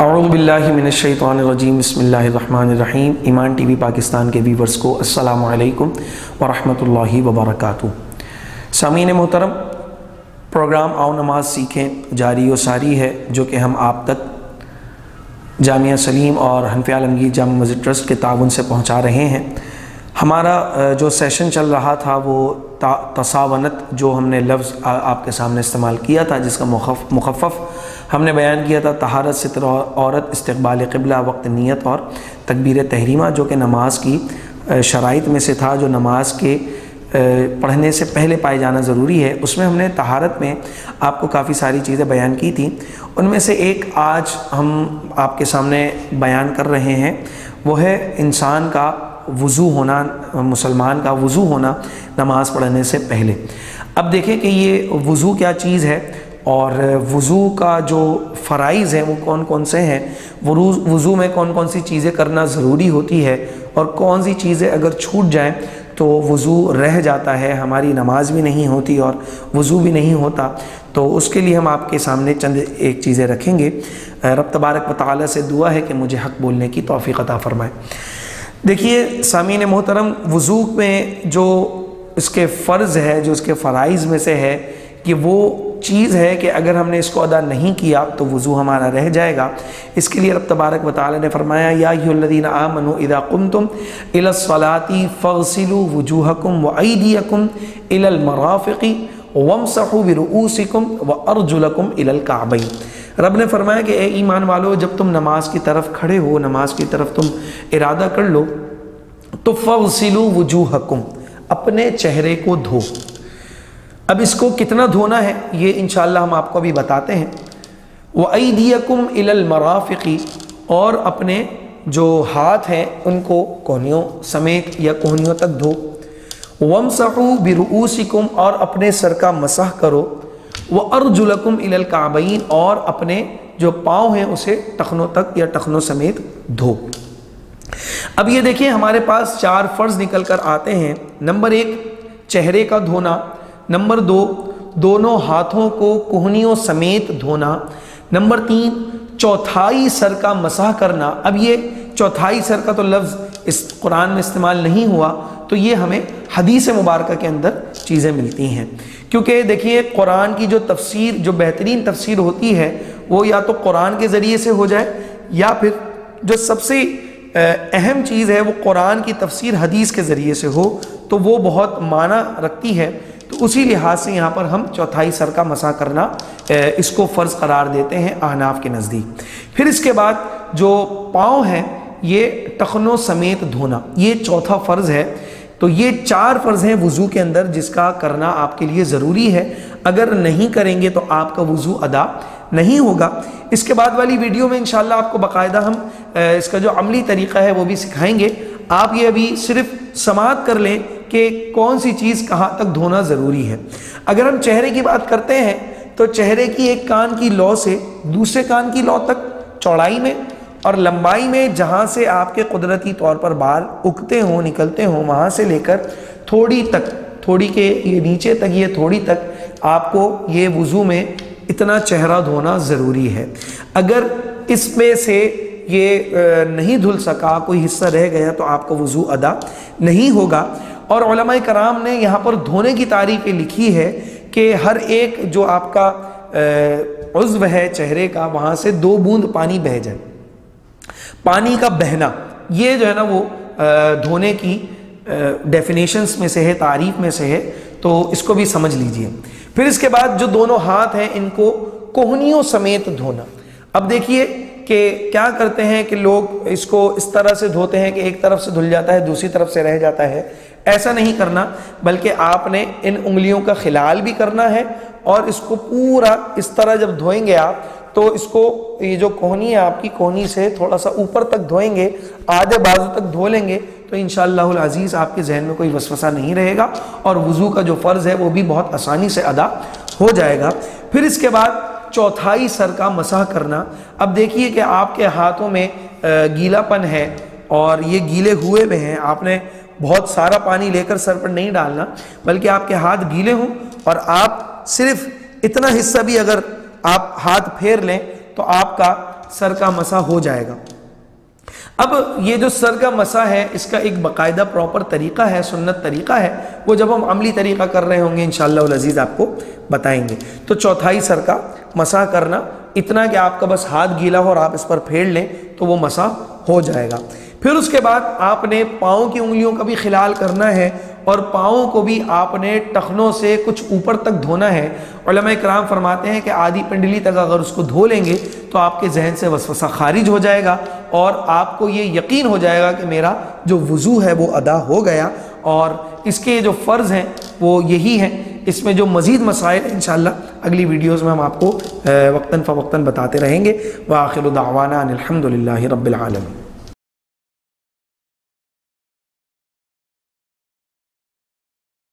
اعوذ باللہ من الشیطان الرجیم، بسم اللہ الرحمن الرحیم۔ ایمان ٹی وی پاکستان کے ویورز کو السلام علیکم ورحمۃ اللہ وبرکاتہ۔ سامعین محترم، پروگرام آؤ نماز سیکھیں جاری و ساری ہے، جو کہ ہم آپ تک جامعہ سلیم اور حنفیہ عالمگیر جامع مسجد ٹرسٹ کے تعاون سے پہنچا رہے ہیں۔ ہمارا جو سیشن چل رہا تھا وہ تصاونت، جو ہم نے لفظ آپ کے سامنے استعمال کیا تھا، جس کا مخفف ہم نے بیان کیا تھا طہارت، ستر عورت، استقبال قبلہ، وقت نیت اور تکبیر تحریمہ، جو کہ نماز کی شرائط میں سے تھا، جو نماز کے پڑھنے سے پہلے پائے جانا ضروری ہے۔ اس میں ہم نے طہارت میں آپ کو کافی ساری چیزیں بیان کی تھیں، ان میں سے ایک آج ہم آپ کے سامنے بیان کر رہے ہیں، وہ ہے انسان کا وضو ہونا، مسلمان کا وضو ہونا نماز پڑھنے سے پہلے۔ اب دیکھیں کہ یہ وضو کیا چیز ہے اور وضو کا جو فرائض ہیں وہ کون کون سے ہیں، وضو میں کون کون سی چیزیں کرنا ضروری ہوتی ہے، اور کون سی چیزیں اگر چھوٹ جائیں تو وضو رہ جاتا ہے، ہماری نماز بھی نہیں ہوتی اور وضو بھی نہیں ہوتا۔ تو اس کے لیے ہم آپ کے سامنے چند ایک چیزیں رکھیں گے۔ رب تبارک و تعالی سے دعا ہے کہ مجھے حق بولنے کی توفیق عطا فرمائے۔ دیکھیے سامعین محترم، وضو میں جو اس کے فرض ہے، جو اس کے فرائض میں سے ہے، کہ وہ چیز ہے کہ اگر ہم نے اس کو ادا نہیں کیا تو وضو ہمارا رہ جائے گا۔ اس کے لیے رب تبارک و تعالی نے فرمایا، یا ایھا الذین آمنوا اذا قمتم الی الصلاۃ فاغسلوا وجوہکم وایدیکم الی المرافق وامسحوا برؤوسکم وارجلکم الی الکعبین۔ رب نے فرمایا کہ اے ایمان والو، جب تم نماز کی طرف کھڑے ہو، نماز کی طرف تم ارادہ کر لو، تو فاغسلوا وجوہکم، اپنے چہرے کو دھو۔ اب اس کو کتنا دھونا ہے یہ انشاءاللہ ہم آپ کو ابھی بتاتے ہیں۔ وَأَيْدِيَكُمْ إِلَى الْمَرَافِقِ، اور اپنے جو ہاتھ ہیں ان کو کونیوں سمیت یا کونیوں تک دھو۔ وَامْسَحُوا بِرُؤُوسِكُمْ، اور اپنے سر کا مسح کرو۔ وَأَرْجُلَكُمْ إِلَى الْكَعْبَيْنِ، اور اپنے جو پاؤں ہیں اسے ٹخنوں تک یا ٹخنوں سمیت دھو۔ اب یہ دیکھیں ہمارے پاس چار فرض نکل کر آتے ہیں۔ نمبر ایک، چہرے کا دھونا۔ نمبر دو، دونوں ہاتھوں کو کہنیوں سمیت دھونا۔ نمبر تین، چوتھائی سر کا مسح کرنا۔ اب یہ چوتھائی سر کا تو لفظ اس قرآن میں استعمال نہیں ہوا، تو یہ ہمیں حدیث مبارکہ کے اندر چیزیں ملتی ہیں، کیونکہ دیکھیے قرآن کی جو تفسیر، جو بہترین تفسیر ہوتی ہے، وہ یا تو قرآن کے ذریعے سے ہو جائے، یا پھر جو سب سے اہم چیز ہے وہ قرآن کی تفسیر حدیث کے ذریعے سے ہو، تو وہ بہت معنی رکھتی ہے۔ تو اسی لحاظ سے یہاں پر ہم چوتھائی سر کا مسح کرنا اس کو فرض قرار دیتے ہیں احناف کے نزدیک۔ پھر اس کے بعد جو پاؤں ہیں یہ ٹخنوں سمیت دھونا، یہ چوتھا فرض ہے۔ تو یہ چار فرض ہیں وضو کے اندر، جس کا کرنا آپ کے لیے ضروری ہے۔ اگر نہیں کریں گے تو آپ کا وضو ادا نہیں ہوگا۔ اس کے بعد والی ویڈیو میں انشاءاللہ آپ کو باقاعدہ ہم اس کا جو عملی طریقہ ہے وہ بھی سکھائیں گے۔ آپ یہ ابھی صرف سماعت کر لیں کہ کون سی چیز کہاں تک دھونا ضروری ہے۔ اگر ہم چہرے کی بات کرتے ہیں تو چہرے کی ایک کان کی لو سے دوسرے کان کی لو تک چوڑائی میں اور لمبائی میں، جہاں سے آپ کے قدرتی طور پر بال اگتے ہوں، نکلتے ہوں، وہاں سے لے کر تھوڑی تک، تھوڑی کے یہ نیچے تک، یہ تھوڑی تک آپ کو یہ وضو میں اتنا چہرہ دھونا ضروری ہے۔ اگر اس میں سے یہ نہیں دھل سکا، کوئی حصہ رہ گیا، تو آپ کا وضو ادا نہیں ہوگا۔ اور علماء کرام نے یہاں پر دھونے کی تعریف لکھی ہے کہ ہر ایک جو آپ کا عضو ہے چہرے کا، وہاں سے 2 بوند پانی بہہ جائے۔ پانی کا بہنا، یہ جو ہے نا وہ دھونے کی ڈیفینیشنز میں سے ہے، تعریف میں سے ہے، تو اس کو بھی سمجھ لیجئے۔ پھر اس کے بعد جو دونوں ہاتھ ہیں ان کو کوہنیوں سمیت دھونا۔ اب دیکھیے کہ کیا کرتے ہیں کہ لوگ اس کو اس طرح سے دھوتے ہیں کہ ایک طرف سے دھل جاتا ہے، دوسری طرف سے رہ جاتا ہے۔ ایسا نہیں کرنا، بلکہ آپ نے ان انگلیوں کا خلال بھی کرنا ہے، اور اس کو پورا اس طرح جب دھوئیں گے آپ، تو اس کو یہ جو کوہنی ہے آپ کی، کوہنی سے تھوڑا سا اوپر تک دھوئیں گے، آدھے بازو تک دھو لیں گے، تو انشاءاللہ العزیز آپ کے ذہن میں کوئی وسوسہ نہیں رہے گا، اور وضو کا جو فرض ہے وہ بھی بہت آسانی سے ادا ہو جائے گا۔ پھر اس کے بعد چوتھائی سر کا مسح کرنا۔ اب دیکھیے کہ آپ کے ہاتھوں میں گیلا پن ہے اور یہ گیلے ہوئے میں ہیں، آپ نے بہت سارا پانی لے کر سر پر نہیں ڈالنا، بلکہ آپ کے ہاتھ گیلے ہوں اور آپ صرف اتنا حصہ بھی اگر آپ ہاتھ پھیر لیں تو آپ کا سر کا مسح ہو جائے گا۔ اب یہ جو سر کا مسح ہے اس کا ایک باقاعدہ پراپر طریقہ ہے، سنت طریقہ ہے، وہ جب ہم عملی طریقہ کر رہے ہوں گے انشاءاللہ العزیز آپ کو بتائیں گے۔ تو چوتھائی سر کا مسح کرنا، اتنا کہ آپ کا بس ہاتھ گیلا ہو اور آپ اس پر پھیر لیں تو وہ مسح ہو جائے گا۔ پھر اس کے بعد آپ نے پاؤں کی انگلیوں کا بھی خلال کرنا ہے، اور پاؤں کو بھی آپ نے ٹخنوں سے کچھ اوپر تک دھونا ہے۔ علماء کرام فرماتے ہیں کہ آدھی پنڈلی تک اگر اس کو دھو لیں گے تو آپ کے ذہن سے وسوسہ خارج ہو جائے گا، اور آپ کو یہ یقین ہو جائے گا کہ میرا جو وضو ہے وہ ادا ہو گیا۔ اور اس کے جو فرض ہیں وہ یہی ہیں۔ اس میں جو مزید مسائل انشاءاللہ اگلی ویڈیوز میں ہم آپ کو وقتاً فوقتاً بتاتے رہیں گے۔ وآخر دعوانا ان الحمد للہ رب العالمین۔